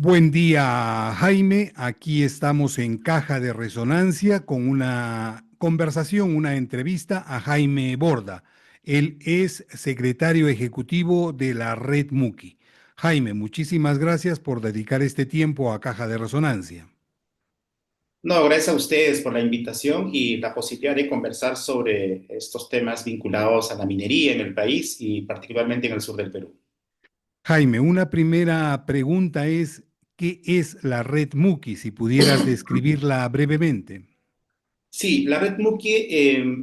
Buen día, Jaime. Aquí estamos en Caja de Resonancia con una conversación, una entrevista a Jaime Borda. Él es secretario ejecutivo de la Red Muki. Jaime, muchísimas gracias por dedicar este tiempo a Caja de Resonancia. No, gracias a ustedes por la invitación y la posibilidad de conversar sobre estos temas vinculados a la minería en el país y particularmente en el sur del Perú. Jaime, una primera pregunta es, ¿qué es la Red Muki? Si pudieras describirla brevemente. Sí, la Red Muki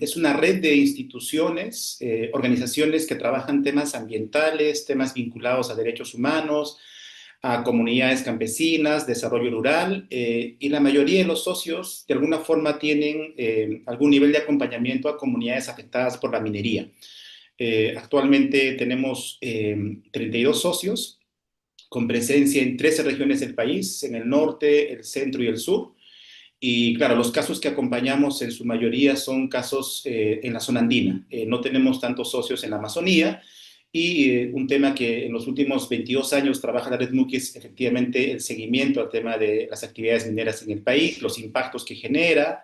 es una red de instituciones, organizaciones que trabajan temas ambientales, temas vinculados a derechos humanos, a comunidades campesinas, desarrollo rural, y la mayoría de los socios de alguna forma tienen algún nivel de acompañamiento a comunidades afectadas por la minería. Actualmente tenemos 32 socios con presencia en 13 regiones del país, en el norte, el centro y el sur. Y claro, los casos que acompañamos en su mayoría son casos en la zona andina. No tenemos tantos socios en la Amazonía. Y un tema que en los últimos 22 años trabaja la Red Muki es efectivamente el seguimiento al tema de las actividades mineras en el país, los impactos que genera,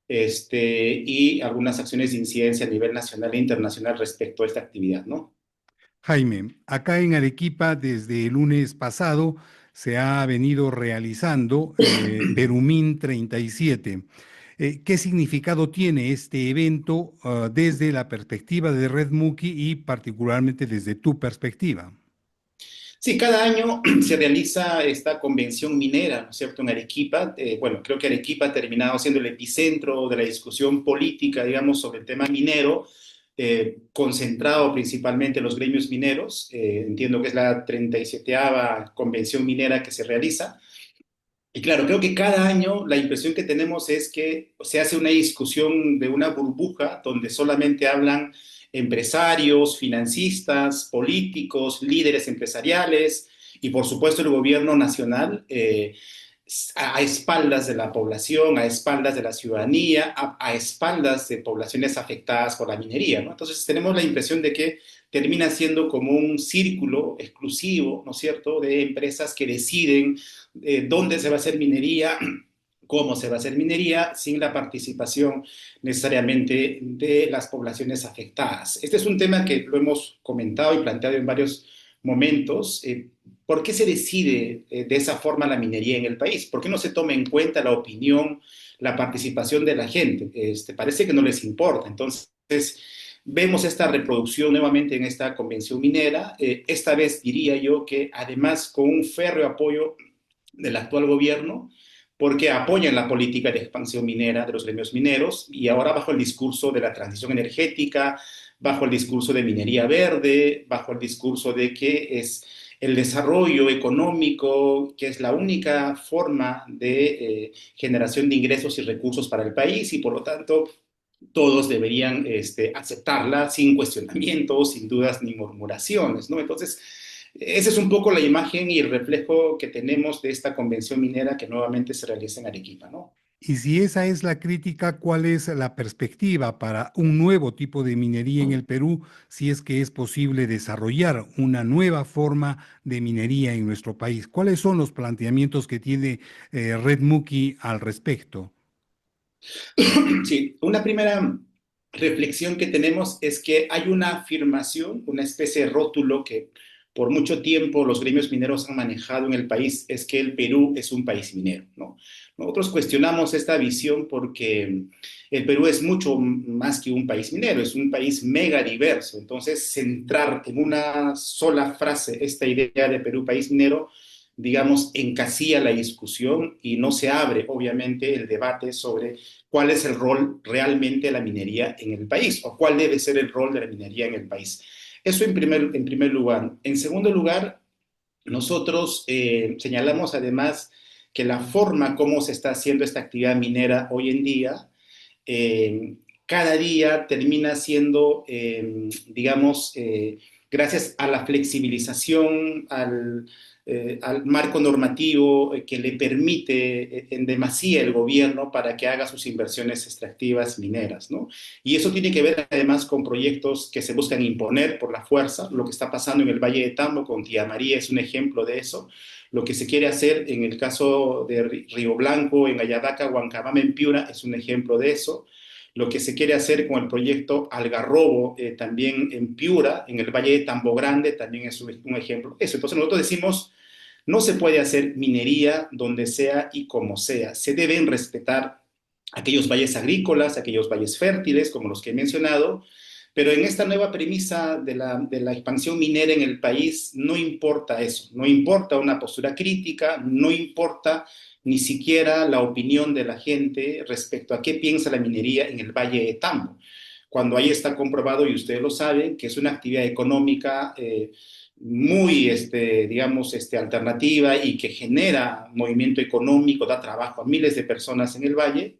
y algunas acciones de incidencia a nivel nacional e internacional respecto a esta actividad, ¿no? Jaime, acá en Arequipa desde el lunes pasado se ha venido realizando Perumín 37. ¿Qué significado tiene este evento desde la perspectiva de Red Muki y particularmente desde tu perspectiva? Sí, cada año se realiza esta convención minera, ¿no es cierto?, en Arequipa. Bueno, creo que Arequipa ha terminado siendo el epicentro de la discusión política, digamos, sobre el tema minero, concentrado principalmente en los gremios mineros. Entiendo que es la 37ª convención minera que se realiza. Y claro, creo que cada año la impresión que tenemos es que se hace una discusión de una burbuja donde solamente hablan empresarios, financistas, políticos, líderes empresariales y por supuesto el gobierno nacional, a espaldas de la población, a espaldas de la ciudadanía, a espaldas de poblaciones afectadas por la minería, ¿no? Entonces tenemos la impresión de que termina siendo como un círculo exclusivo, ¿no es cierto?, de empresas que deciden dónde se va a hacer minería, cómo se va a hacer minería, sin la participación necesariamente de las poblaciones afectadas. Este es un tema que lo hemos comentado y planteado en varios momentos. ¿Por qué se decide de esa forma la minería en el país? ¿Por qué no se toma en cuenta la opinión, la participación de la gente? Parece que no les importa. Entonces, vemos esta reproducción nuevamente en esta convención minera. Esta vez diría yo que además con un férreo apoyo del actual gobierno, porque apoyan la política de expansión minera de los gremios mineros y ahora bajo el discurso de la transición energética, bajo el discurso de minería verde, bajo el discurso de que es el desarrollo económico, que es la única forma de generación de ingresos y recursos para el país y por lo tanto todos deberían aceptarla sin cuestionamientos, sin dudas ni murmuraciones, ¿no? Entonces, esa es un poco la imagen y el reflejo que tenemos de esta convención minera que nuevamente se realiza en Arequipa, ¿no? Y si esa es la crítica, ¿cuál es la perspectiva para un nuevo tipo de minería en el Perú, si es que es posible desarrollar una nueva forma de minería en nuestro país? ¿Cuáles son los planteamientos que tiene Red Muki al respecto? Sí, una primera reflexión que tenemos es que hay una afirmación, una especie de rótulo que por mucho tiempo los gremios mineros han manejado en el país, es que el Perú es un país minero, ¿no? Nosotros cuestionamos esta visión porque el Perú es mucho más que un país minero, es un país mega diverso. Entonces, centrar en una sola frase esta idea de Perú país minero, digamos, encasilla la discusión y no se abre, obviamente, el debate sobre cuál es el rol realmente de la minería en el país o cuál debe ser el rol de la minería en el país. Eso en primer lugar. En segundo lugar, nosotros señalamos además que la forma como se está haciendo esta actividad minera hoy en día, cada día termina siendo, digamos, gracias a la flexibilización, al marco normativo que le permite en demasía el gobierno para que haga sus inversiones extractivas mineras, ¿no? Y eso tiene que ver además con proyectos que se buscan imponer por la fuerza, lo que está pasando en el Valle de Tambo con Tía María es un ejemplo de eso, Lo que se quiere hacer en el caso de Río Blanco, en Ayavaca, Huancabamba, en Piura, es un ejemplo de eso. Lo que se quiere hacer con el proyecto Algarrobo, también en Piura, en el Valle de Tambo Grande, también es un ejemplo de eso. Entonces nosotros decimos, no se puede hacer minería donde sea y como sea. Se deben respetar aquellos valles agrícolas, aquellos valles fértiles, como los que he mencionado, pero en esta nueva premisa de la expansión minera en el país, no importa eso, no importa una postura crítica, no importa ni siquiera la opinión de la gente respecto a qué piensa la minería en el Valle de Tambo, cuando ahí está comprobado, y ustedes lo saben, que es una actividad económica muy, digamos, alternativa y que genera movimiento económico, da trabajo a miles de personas en el valle,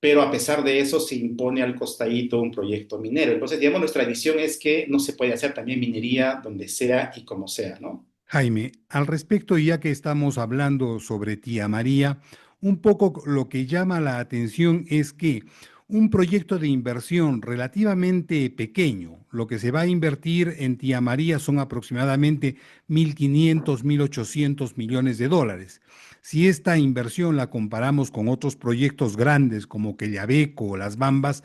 pero a pesar de eso se impone al costadito un proyecto minero. Entonces, digamos, nuestra visión es que no se puede hacer también minería donde sea y como sea, ¿no? Jaime, al respecto, ya que estamos hablando sobre Tía María, un poco lo que llama la atención es que un proyecto de inversión relativamente pequeño, lo que se va a invertir en Tía María son aproximadamente 1.500, 1.800 millones de dólares. Si esta inversión la comparamos con otros proyectos grandes como Quellaveco o Las Bambas,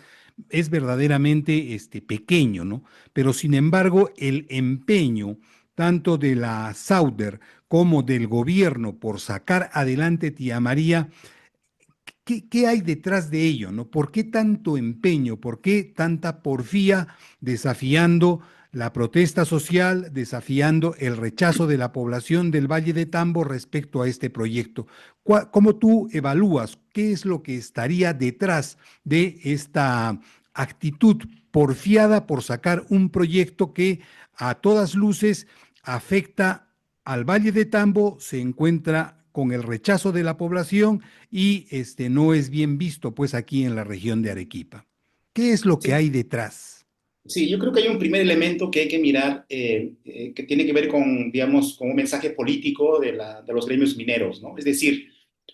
es verdaderamente pequeño, ¿no? Pero sin embargo, el empeño tanto de la Sauder como del gobierno por sacar adelante Tía María, ¿qué hay detrás de ello? ¿No? ¿Por qué tanto empeño? ¿Por qué tanta porfía desafiando la protesta social, desafiando el rechazo de la población del Valle de Tambo respecto a este proyecto? ¿Cómo tú evalúas qué es lo que estaría detrás de esta actitud porfiada por sacar un proyecto que a todas luces afecta al Valle de Tambo, se encuentra con el rechazo de la población y no es bien visto pues aquí en la región de Arequipa? ¿Qué es lo que Sí, hay detrás? sí, yo creo que hay un primer elemento que hay que mirar que tiene que ver con, digamos, con un mensaje político de los gremios mineros, ¿no? Es decir,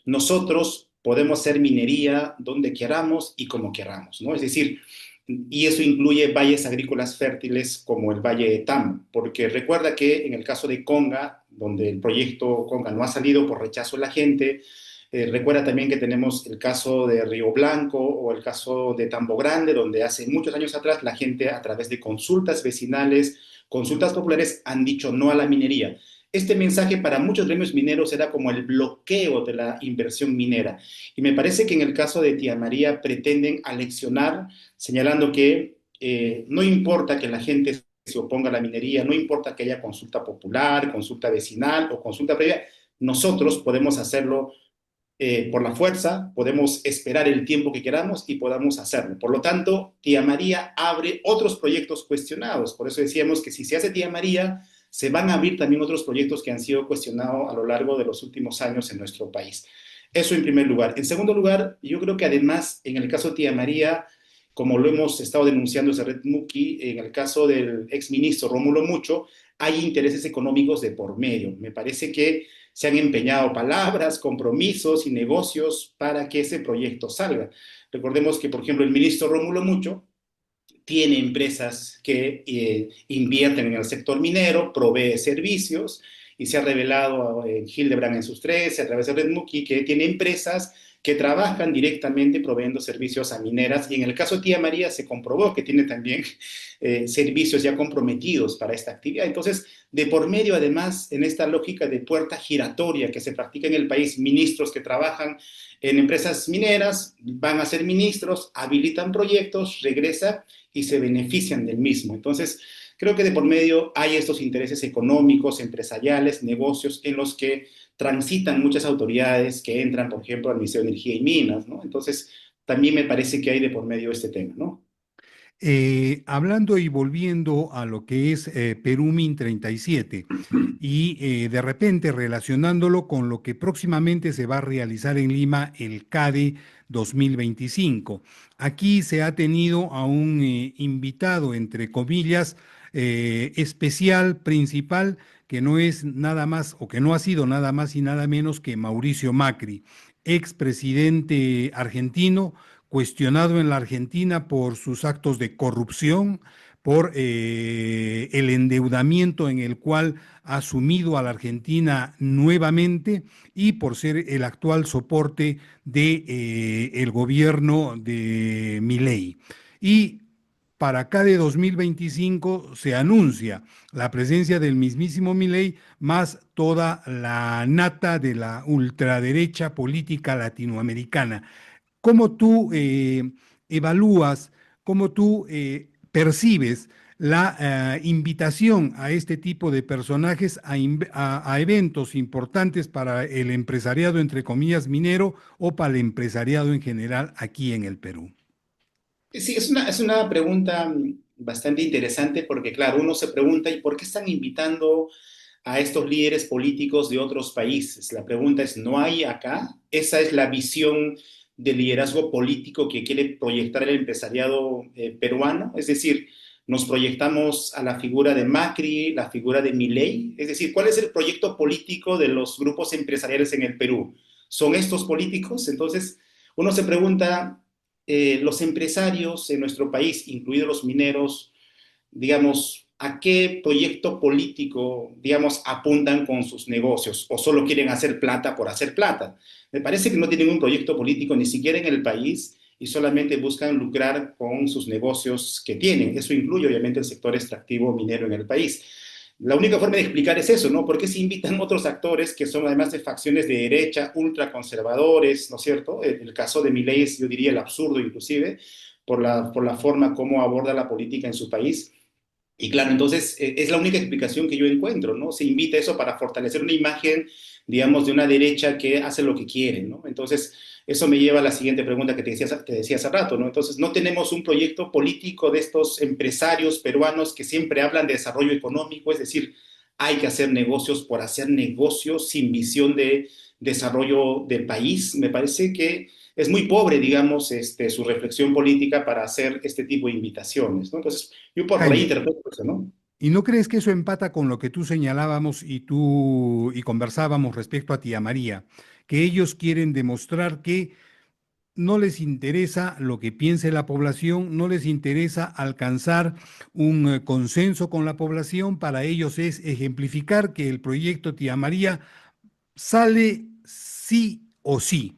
nosotros podemos hacer minería donde queramos y como queramos, ¿no? Es decir, y eso incluye valles agrícolas fértiles como el Valle de Tam, porque recuerda que en el caso de Conga, donde el proyecto Conga no ha salido por rechazo de la gente, recuerda también que tenemos el caso de Río Blanco o el caso de Tambo Grande, donde hace muchos años atrás la gente a través de consultas vecinales, consultas populares, han dicho no a la minería. Este mensaje para muchos gremios mineros era como el bloqueo de la inversión minera. Y me parece que en el caso de Tía María pretenden aleccionar, señalando que no importa que la gente se oponga a la minería, no importa que haya consulta popular, consulta vecinal o consulta previa, nosotros podemos hacerlo por la fuerza, podemos esperar el tiempo que queramos y podamos hacerlo. Por lo tanto, Tía María abre otros proyectos cuestionados. Por eso decíamos que si se hace Tía María, se van a abrir también otros proyectos que han sido cuestionados a lo largo de los últimos años en nuestro país. Eso en primer lugar. En segundo lugar, yo creo que además, en el caso de Tía María, como lo hemos estado denunciando desde Red Muki, en el caso del exministro Rómulo Mucho, hay intereses económicos de por medio. Me parece que se han empeñado palabras, compromisos y negocios para que ese proyecto salga. Recordemos que, por ejemplo, el ministro Rómulo Mucho tiene empresas que invierten en el sector minero, provee servicios, y se ha revelado en Hildebrand en sus 13, a través de Red Muki, que tiene empresas que trabajan directamente proveyendo servicios a mineras, y en el caso de Tía María se comprobó que tiene también servicios ya comprometidos para esta actividad. Entonces, de por medio, además, en esta lógica de puerta giratoria que se practica en el país, ministros que trabajan en empresas mineras van a ser ministros, habilitan proyectos, regresan y se benefician del mismo. Entonces, creo que de por medio hay estos intereses económicos, empresariales, negocios en los que transitan muchas autoridades que entran, por ejemplo, al Ministerio de Energía y Minas, ¿no? Entonces, también me parece que hay de por medio este tema, ¿no? Hablando y volviendo a lo que es Perú-Min 37 y de repente relacionándolo con lo que próximamente se va a realizar en Lima, el CADE 2025. Aquí se ha tenido a un invitado, entre comillas, especial, principal, que no es nada más o que no ha sido nada más y nada menos que Mauricio Macri, expresidente argentino, cuestionado en la Argentina por sus actos de corrupción, por el endeudamiento en el cual ha sumido a la Argentina nuevamente y por ser el actual soporte de el gobierno de Milei. Y para acá de 2025 se anuncia la presencia del mismísimo Milei más toda la nata de la ultraderecha política latinoamericana. ¿Cómo tú evalúas, cómo tú percibes la invitación a este tipo de personajes a eventos importantes para el empresariado, entre comillas, minero o para el empresariado en general aquí en el Perú? Sí, es una pregunta bastante interesante porque, claro, uno se pregunta, ¿y por qué están invitando a estos líderes políticos de otros países? La pregunta es, ¿no hay acá? Esa es la visión de liderazgo político que quiere proyectar el empresariado peruano. Es decir, nos proyectamos a la figura de Macri, la figura de Milei. Es decir, ¿cuál es el proyecto político de los grupos empresariales en el Perú? ¿Son estos políticos? Entonces, uno se pregunta, los empresarios en nuestro país, incluidos los mineros, digamos, a qué proyecto político, digamos, apuntan con sus negocios o solo quieren hacer plata por hacer plata. Me parece que no tienen un proyecto político ni siquiera en el país y solamente buscan lucrar con sus negocios que tienen. Eso incluye, obviamente, el sector extractivo minero en el país. La única forma de explicar es eso, ¿no? ¿Por qué se invitan otros actores que son además de facciones de derecha, ultraconservadores, ¿no es cierto? El caso de Milei es, yo diría, el absurdo inclusive, por la forma como aborda la política en su país. Y claro, entonces es la única explicación que yo encuentro, ¿no? Se invita eso para fortalecer una imagen, digamos, de una derecha que hace lo que quiere, ¿no? Entonces, eso me lleva a la siguiente pregunta que decía hace rato, ¿no? Entonces, no tenemos un proyecto político de estos empresarios peruanos que siempre hablan de desarrollo económico, es decir, hay que hacer negocios por hacer negocios sin visión de desarrollo del país. Me parece que es muy pobre, digamos, su reflexión política para hacer este tipo de invitaciones, ¿no? Entonces, yo por ahí Jaime, interpreto eso, ¿no? ¿y no crees que eso empata con lo que tú señalábamos y tú y conversábamos respecto a Tía María, que ellos quieren demostrar que no les interesa lo que piense la población, no les interesa alcanzar un consenso con la población, para ellos es ejemplificar que el proyecto Tía María sale sí o sí?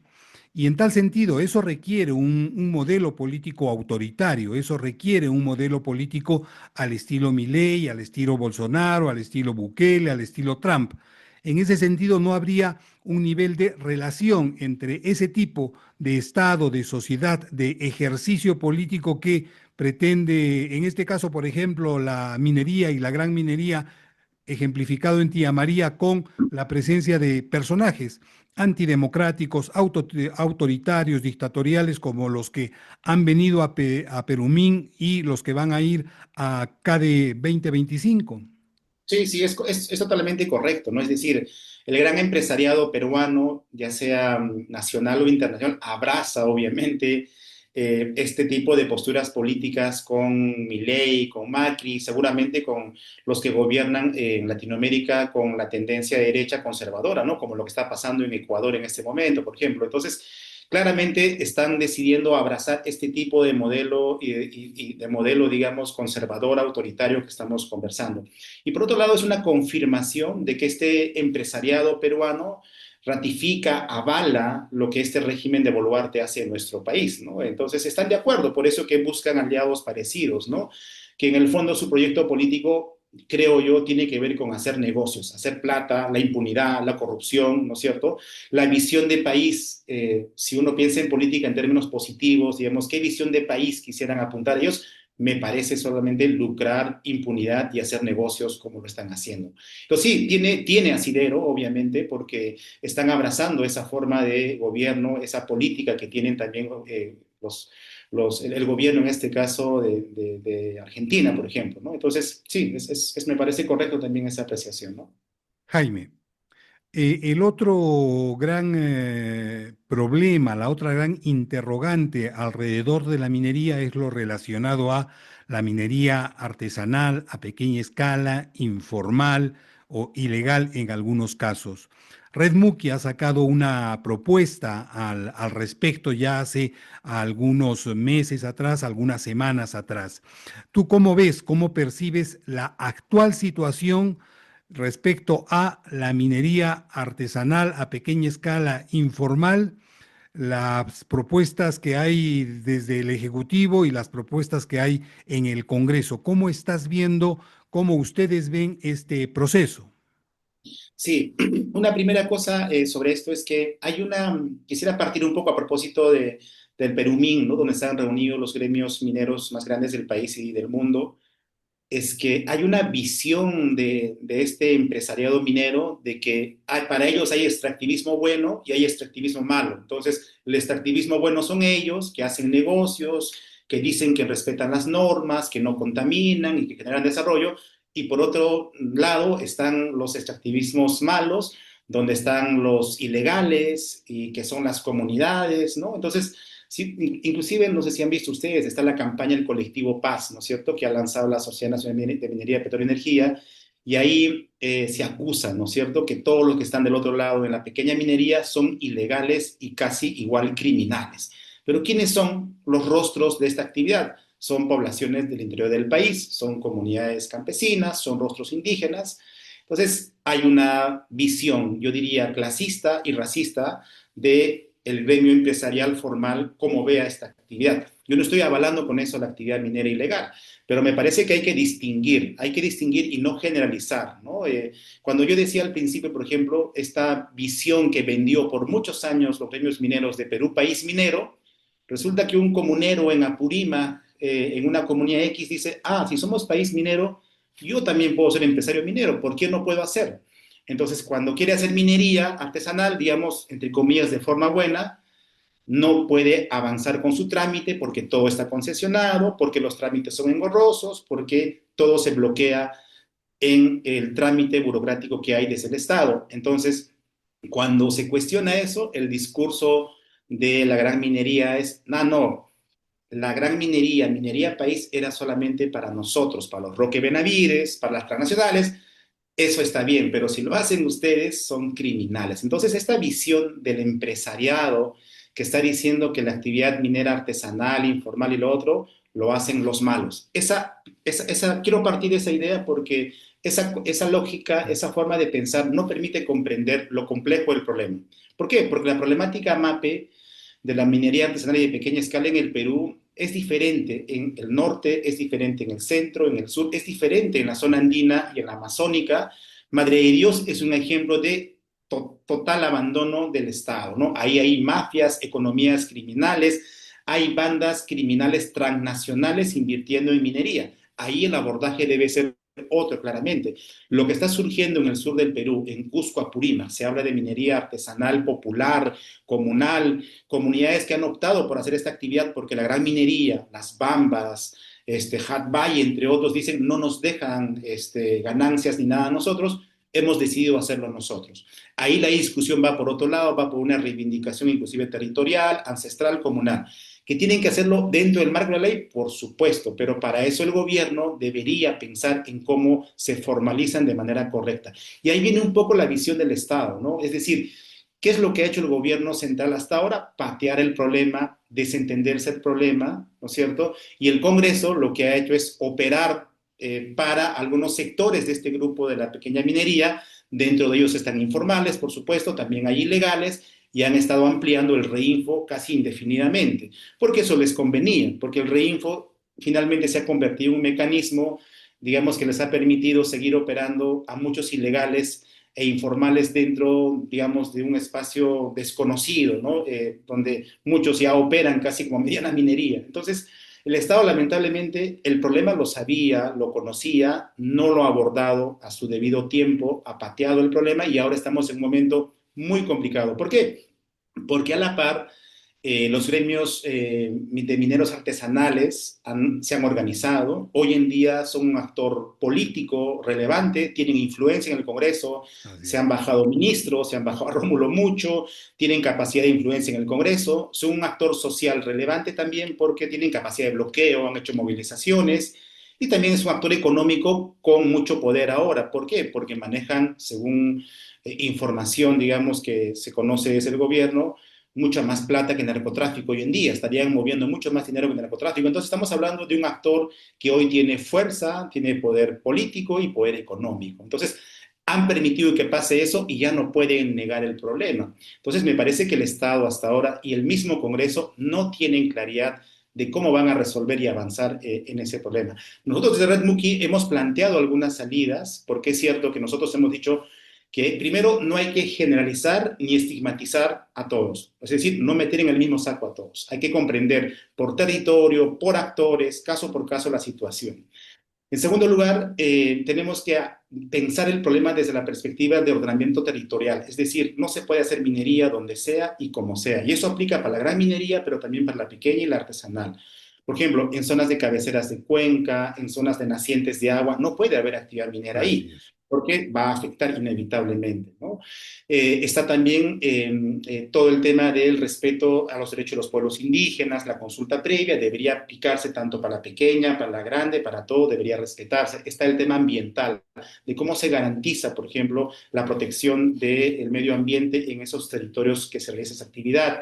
Y en tal sentido, eso requiere un modelo político autoritario, eso requiere un modelo político al estilo Milei, al estilo Bolsonaro, al estilo Bukele, al estilo Trump. En ese sentido, no habría un nivel de relación entre ese tipo de Estado, de sociedad, de ejercicio político que pretende, en este caso, por ejemplo, la minería y la gran minería, ejemplificado en Tía María con la presencia de personajes antidemocráticos, autoritarios, dictatoriales, como los que han venido a Perumín y los que van a ir a CADE 2025. Sí, sí, es totalmente correcto, ¿no? Es decir, el gran empresariado peruano, ya sea nacional o internacional, abraza obviamente este tipo de posturas políticas con Milei, con Macri, seguramente con los que gobiernan en Latinoamérica con la tendencia de derecha conservadora, ¿no? Como lo que está pasando en Ecuador en este momento, por ejemplo. Entonces, claramente están decidiendo abrazar este tipo de modelo y de modelo, digamos, conservador, autoritario que estamos conversando. Y por otro lado, es una confirmación de que este empresariado peruano ratifica, avala lo que este régimen de Boluarte hace en nuestro país, ¿no? Entonces están de acuerdo, por eso que buscan aliados parecidos, ¿no? Que en el fondo su proyecto político, creo yo, tiene que ver con hacer negocios, hacer plata, la impunidad, la corrupción, ¿no es cierto? La visión de país, si uno piensa en política en términos positivos, digamos, ¿qué visión de país quisieran apuntar ellos? Me parece solamente lucrar, impunidad y hacer negocios como lo están haciendo. Entonces sí, tiene asidero, obviamente, porque están abrazando esa forma de gobierno, esa política que tienen también el gobierno, en este caso, de Argentina, por ejemplo, ¿no? Entonces, sí, me parece correcto también esa apreciación, ¿no? Jaime, el otro gran problema, la otra gran interrogante alrededor de la minería es lo relacionado a la minería artesanal, a pequeña escala, informal o ilegal en algunos casos. Red Muki ha sacado una propuesta al respecto ya hace algunos meses atrás, algunas semanas atrás. ¿Tú cómo ves, cómo percibes la actual situación respecto a la minería artesanal a pequeña escala informal, las propuestas que hay desde el Ejecutivo y las propuestas que hay en el Congreso? ¿Cómo estás viendo, cómo ustedes ven este proceso? Sí, una primera cosa sobre esto es que quisiera partir un poco a propósito del Perumín, ¿no? Donde están reunidos los gremios mineros más grandes del país y del mundo. Es que hay una visión de este empresariado minero de que para ellos hay extractivismo bueno y hay extractivismo malo. Entonces, el extractivismo bueno son ellos que hacen negocios, que dicen que respetan las normas, que no contaminan y que generan desarrollo. Y por otro lado están los extractivismos malos, donde están los ilegales y que son las comunidades, ¿no? Entonces, sí, inclusive, no sé si han visto ustedes, está la campaña del colectivo Paz, ¿no es cierto?, que ha lanzado la Sociedad Nacional de Minería, Petróleo y Energía, y ahí se acusa, ¿no es cierto?, que todos los que están del otro lado en la pequeña minería son ilegales y casi igual criminales. Pero ¿quiénes son los rostros de esta actividad? Son poblaciones del interior del país, son comunidades campesinas, son rostros indígenas. Entonces, hay una visión, yo diría, clasista y racista de el gremio empresarial formal cómo vea esta actividad. Yo no estoy avalando con eso la actividad minera ilegal, pero me parece que hay que distinguir y no generalizar, ¿no? Cuando yo decía al principio, por ejemplo, esta visión que vendió por muchos años los gremios mineros de Perú, país minero, resulta que un comunero en Apurima, en una comunidad X, dice, si somos país minero, yo también puedo ser empresario minero, ¿por qué no puedo hacer? Entonces, cuando quiere hacer minería artesanal, digamos, entre comillas, de forma buena, no puede avanzar con su trámite porque todo está concesionado, porque los trámites son engorrosos, porque todo se bloquea en el trámite burocrático que hay desde el Estado. Entonces, cuando se cuestiona eso, el discurso de la gran minería es, no, la gran minería, minería país, era solamente para nosotros, para los Roque Benavides, para las transnacionales. Eso está bien, pero si lo hacen ustedes, son criminales. Entonces, esta visión del empresariado que está diciendo que la actividad minera artesanal, informal y lo otro, lo hacen los malos. Quiero partir de esa idea porque esa lógica, esa forma de pensar no permite comprender lo complejo del problema. ¿Por qué? Porque la problemática MAPE de la minería artesanal y de pequeña escala en el Perú es diferente en el norte, es diferente en el centro, en el sur, es diferente en la zona andina y en la amazónica. Madre de Dios es un ejemplo de total abandono del Estado, ¿no? Ahí hay mafias, economías criminales, hay bandas criminales transnacionales invirtiendo en minería. Ahí el abordaje debe ser otro, claramente. Lo que está surgiendo en el sur del Perú, en Cusco, Apurímac, se habla de minería artesanal, popular, comunal, comunidades que han optado por hacer esta actividad porque la gran minería, las bambas, Hatbay, entre otros, dicen no nos dejan ganancias ni nada a nosotros, hemos decidido hacerlo nosotros. Ahí la discusión va por otro lado, va por una reivindicación inclusive territorial, ancestral, comunal. ¿Que tienen que hacerlo dentro del marco de la ley? Por supuesto, pero para eso el gobierno debería pensar en cómo se formalizan de manera correcta. Y ahí viene un poco la visión del Estado, ¿no? Es decir, ¿qué es lo que ha hecho el gobierno central hasta ahora? Patear el problema, desentenderse el problema, ¿no es cierto? Y el Congreso lo que ha hecho es operar para algunos sectores de este grupo de la pequeña minería. Dentro de ellos están informales, por supuesto, también hay ilegales, y han estado ampliando el reinfo casi indefinidamente, porque eso les convenía, porque el reinfo finalmente se ha convertido en un mecanismo, digamos, que les ha permitido seguir operando a muchos ilegales e informales dentro, digamos, de un espacio desconocido, ¿no? Donde muchos ya operan casi como mediana minería. Entonces, el Estado, lamentablemente, el problema lo sabía, lo conocía, no lo ha abordado a su debido tiempo, ha pateado el problema y ahora estamos en un momento muy complicado. ¿Por qué? Porque a la par los gremios de mineros artesanales se han organizado, hoy en día son un actor político relevante, tienen influencia en el Congreso, Así se es. han bajado ministros, se han bajado a Rómulo Mucho, tienen capacidad de influencia en el Congreso, son un actor social relevante también porque tienen capacidad de bloqueo, han hecho movilizaciones. Y también es un actor económico con mucho poder ahora. ¿Por qué? Porque manejan, según información, digamos, que se conoce desde el gobierno, mucha más plata que narcotráfico hoy en día, estarían moviendo mucho más dinero que narcotráfico. Entonces estamos hablando de un actor que hoy tiene fuerza, tiene poder político y poder económico. Entonces han permitido que pase eso y ya no pueden negar el problema. Entonces me parece que el Estado hasta ahora y el mismo Congreso no tienen claridad de cómo van a resolver y avanzar en ese problema. Nosotros desde Red Muki hemos planteado algunas salidas, porque es cierto que nosotros hemos dicho que primero no hay que generalizar ni estigmatizar a todos, es decir, no meter en el mismo saco a todos. Hay que comprender por territorio, por actores, caso por caso la situación. En segundo lugar, tenemos que pensar el problema desde la perspectiva de ordenamiento territorial, es decir, no se puede hacer minería donde sea y como sea, y eso aplica para la gran minería, pero también para la pequeña y la artesanal. Por ejemplo, en zonas de cabeceras de cuenca, en zonas de nacientes de agua, no puede haber actividad minera ahí, Así es. porque va a afectar inevitablemente, ¿no? Está también todo el tema del respeto a los derechos de los pueblos indígenas, la consulta previa debería aplicarse tanto para la pequeña, para la grande, para todo, debería respetarse. Está el tema ambiental, de cómo se garantiza, por ejemplo, la protección del medio ambiente en esos territorios que se realiza esa actividad.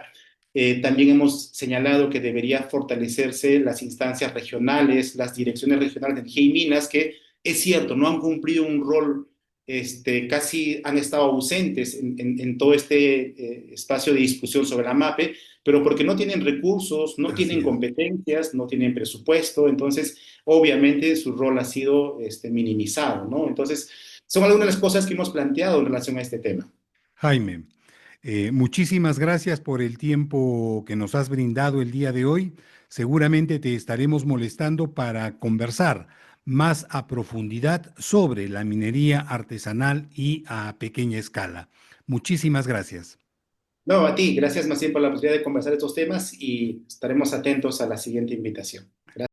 También hemos señalado que debería fortalecerse las instancias regionales, las direcciones regionales de energía y minas, que es cierto, no han cumplido un rol, casi han estado ausentes en todo este espacio de discusión sobre la MAPE, pero porque no tienen recursos, no tienen Así es. competencias, no tienen presupuesto, entonces obviamente su rol ha sido minimizado, ¿no? Entonces, son algunas de las cosas que hemos planteado en relación a este tema. Jaime, muchísimas gracias por el tiempo que nos has brindado el día de hoy. Seguramente te estaremos molestando para conversar más a profundidad sobre la minería artesanal y a pequeña escala. Muchísimas gracias. No, a ti, gracias más bien por la posibilidad de conversar estos temas y estaremos atentos a la siguiente invitación. Gracias.